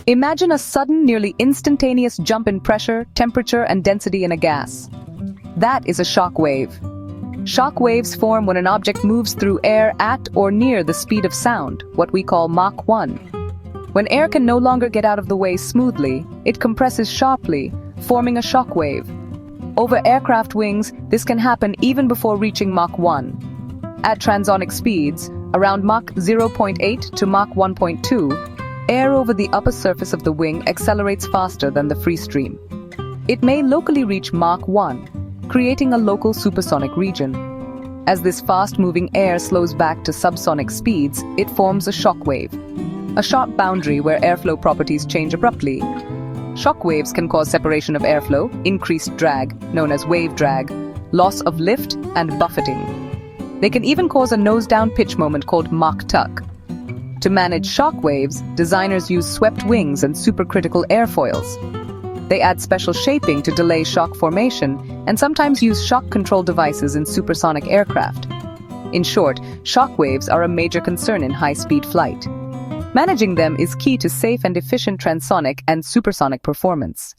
Imagine a sudden, nearly instantaneous jump in pressure, temperature, and density in a gas. That is a shock wave. Shock waves form when an object moves through air at or near the speed of sound, what we call Mach 1. When air can no longer get out of the way smoothly, it compresses sharply, forming a shock wave. Over aircraft wings, this can happen even before reaching Mach 1. At transonic speeds, around Mach 0.8 to Mach 1.2, air over the upper surface of the wing accelerates faster than the free stream. It may locally reach Mach 1, creating a local supersonic region. As this fast-moving air slows back to subsonic speeds, it forms a shock wave, a sharp boundary where airflow properties change abruptly. Shock waves can cause separation of airflow, increased drag, known as wave drag, loss of lift, and buffeting. They can even cause a nose-down pitch moment called Mach tuck. To manage shock waves, designers use swept wings and supercritical airfoils. They add special shaping to delay shock formation and sometimes use shock control devices in supersonic aircraft. In short, shock waves are a major concern in high-speed flight. Managing them is key to safe and efficient transonic and supersonic performance.